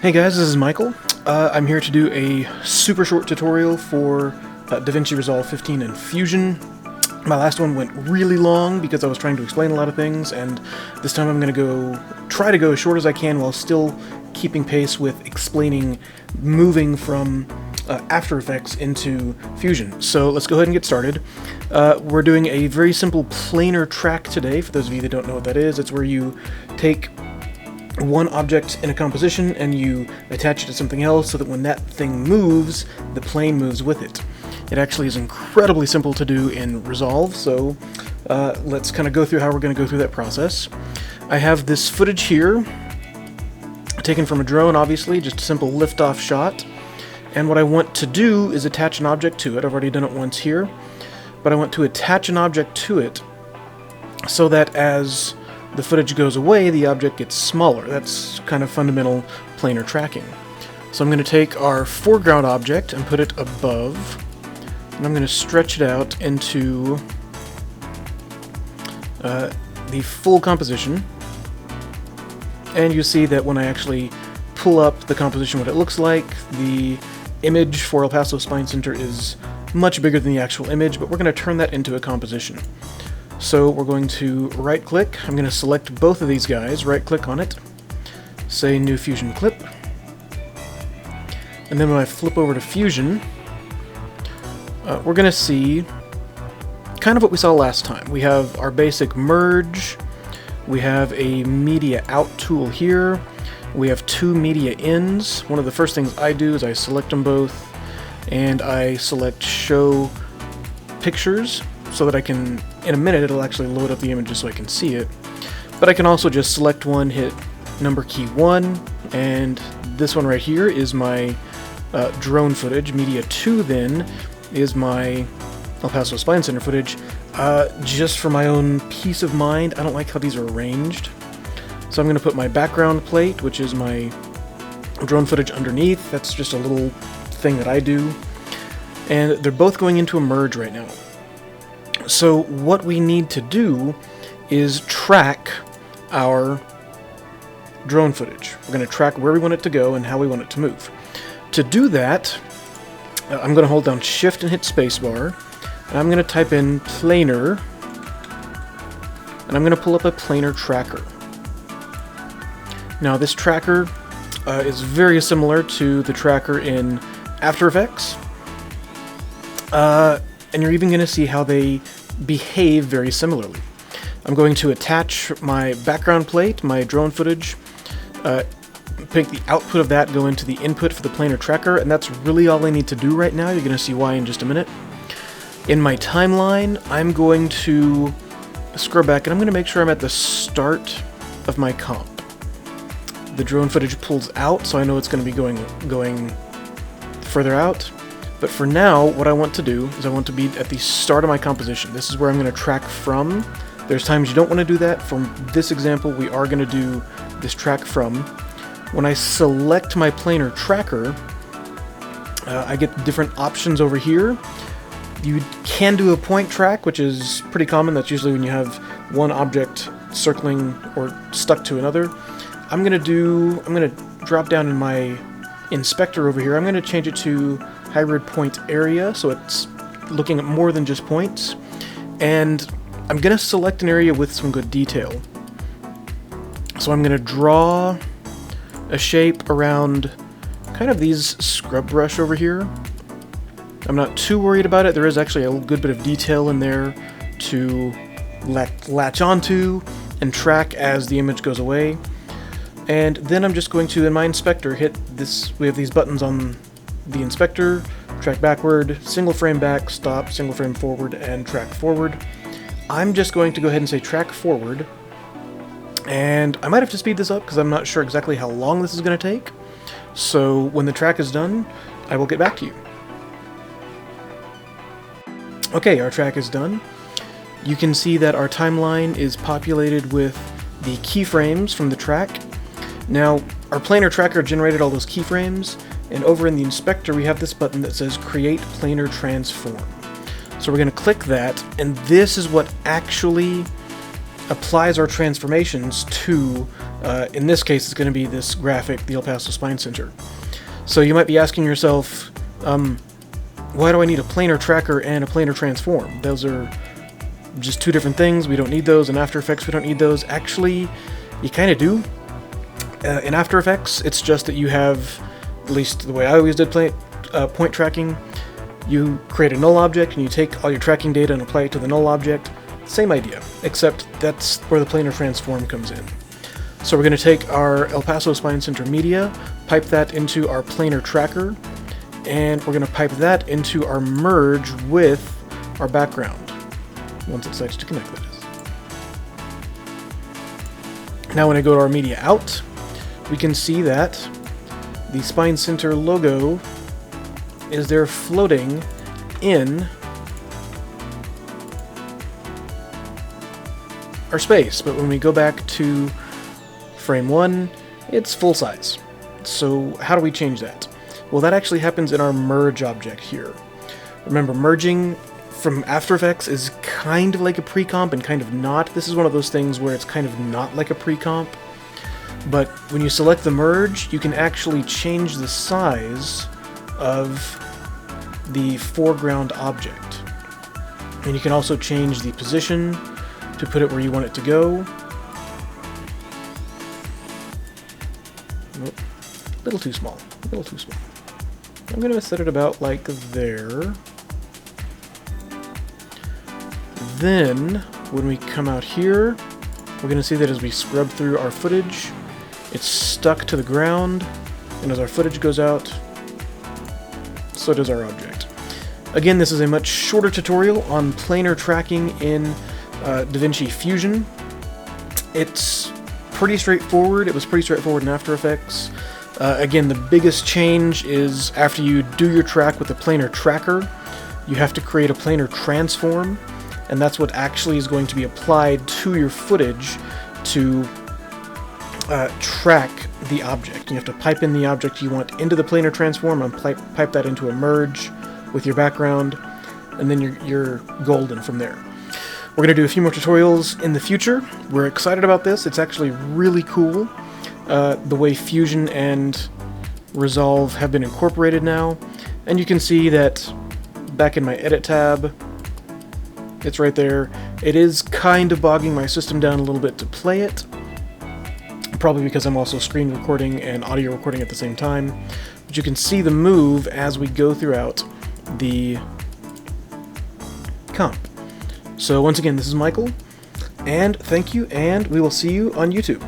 Hey guys, this is Michael. I'm here to do a super short tutorial for DaVinci Resolve 15 and Fusion. My last one went really long because I was trying to explain a lot of things, and this time I'm going to try to go as short as I can while still keeping pace with explaining moving from After Effects into Fusion. So let's go ahead and get started. We're doing a very simple planar track today. For those of you that don't know what that is, it's where you take one object in a composition and you attach it to something else so that when that thing moves, the plane moves with it. It actually is incredibly simple to do in Resolve, so let's kind of go through how we're going to go through that process. I have this footage here, taken from a drone obviously, just a simple lift-off shot, and what I want to do is attach an object to it. I've already done it once here, but I want to attach an object to it so that as the footage goes away, the object gets smaller. That's kind of fundamental planar tracking. So I'm going to take our foreground object and put it above, and I'm going to stretch it out into the full composition. And you see that when I actually pull up the composition, what it looks like, the image for El Paso Spine Center is much bigger than the actual image, but we're going to turn that into a composition. So we're going to right-click. I'm going to select both of these guys, right-click on it, say New Fusion Clip, and then when I flip over to Fusion, we're going to see kind of what we saw last time. We have our basic merge, we have a media out tool here, we have two media ins. One of the first things I do is I select them both, and I select Show Pictures, so that I can, in a minute, it'll actually load up the images so I can see it. But I can also just select one, hit number key 1, and this one right here is my drone footage. Media 2 then is my El Paso Spine Center footage. Just for my own peace of mind, I don't like how these are arranged. So I'm going to put my background plate, which is my drone footage underneath. That's just a little thing that I do. And they're both going into a merge right now. So what we need to do is track our drone footage. We're going to track where we want it to go and how we want it to move. To do that, I'm going to hold down Shift and hit spacebar, and I'm going to type in planar, and I'm going to pull up a planar tracker. Now this tracker is very similar to the tracker in After Effects. And you're even going to see how they behave very similarly. I'm going to attach my background plate, my drone footage, make the output of that go into the input for the planar tracker, and that's really all I need to do right now. You're going to see why in just a minute. In my timeline, I'm going to scrub back, and I'm going to make sure I'm at the start of my comp. The drone footage pulls out, so I know it's going to be going further out. But for now, what I want to do is I want to be at the start of my composition. This is where I'm going to track from. There's times you don't want to do that. For this example, we are going to do this track from. When I select my planar tracker, I get different options over here. You can do a point track, which is pretty common. That's usually when you have one object circling or stuck to another. I'm going to drop down in my inspector over here. I'm going to change it to hybrid point area, so it's looking at more than just points, and I'm going to select an area with some good detail. So I'm going to draw a shape around kind of these scrub brush over here. I'm not too worried about it. There is actually a good bit of detail in there to latch onto and track as the image goes away. And then I'm just going to, in my inspector, hit this. We have these buttons on the inspector: track backward, single frame back, stop, single frame forward, and track forward. I'm just going to go ahead and say track forward, and I might have to speed this up because I'm not sure exactly how long this is going to take. So when the track is done, I will get back to you. Okay, our track is done. You can see that our timeline is populated with the keyframes from the track. Now, our planar tracker generated all those keyframes, and over in the inspector we have this button that says Create Planar Transform. So we're going to click that, and this is what actually applies our transformations to, in this case, it's going to be this graphic, the El Paso Spine Center. So you might be asking yourself, why do I need a planar tracker and a planar transform? Those are just two different things. We don't need those. In After Effects, we don't need those. Actually, you kind of do. In After Effects, it's just that you have, at least the way I always did point tracking, you create a null object and you take all your tracking data and apply it to the null object. Same idea, except that's where the planar transform comes in. So we're going to take our El Paso Spine Center media, pipe that into our planar tracker, and we're going to pipe that into our merge with our background, once it decides to connect, that is. Now when I go to our media out, we can see that the Spine Center logo is there floating in our space, but when we go back to frame 1, it's full size. So how do we change that? Well, that actually happens in our merge object here. Remember, merging from After Effects is kind of like a pre-comp and kind of not. This is one of those things where it's kind of not like a pre-comp, but when you select the merge, you can actually change the size of the foreground object. And you can also change the position to put it where you want it to go. Nope. A little too small. A little too small. I'm going to set it about like there. Then, when we come out here, we're going to see that as we scrub through our footage, it's stuck to the ground, and as our footage goes out, so does our object. Again, this is a much shorter tutorial on planar tracking in DaVinci Fusion. It's pretty straightforward. It was pretty straightforward in After Effects. Again, the biggest change is after you do your track with the Planar Tracker, you have to create a planar transform, and that's what actually is going to be applied to your footage to track the object. You have to pipe in the object you want into the planar transform and pipe that into a merge with your background, and then you're golden from there. We're going to do a few more tutorials in the future. We're excited about this. It's actually really cool the way Fusion and Resolve have been incorporated now. And you can see that back in my Edit tab, it's right there. It is kind of bogging my system down a little bit to play it, probably because I'm also screen recording and audio recording at the same time. But you can see the move as we go throughout the comp. So once again, this is Michael, and thank you, and we will see you on YouTube.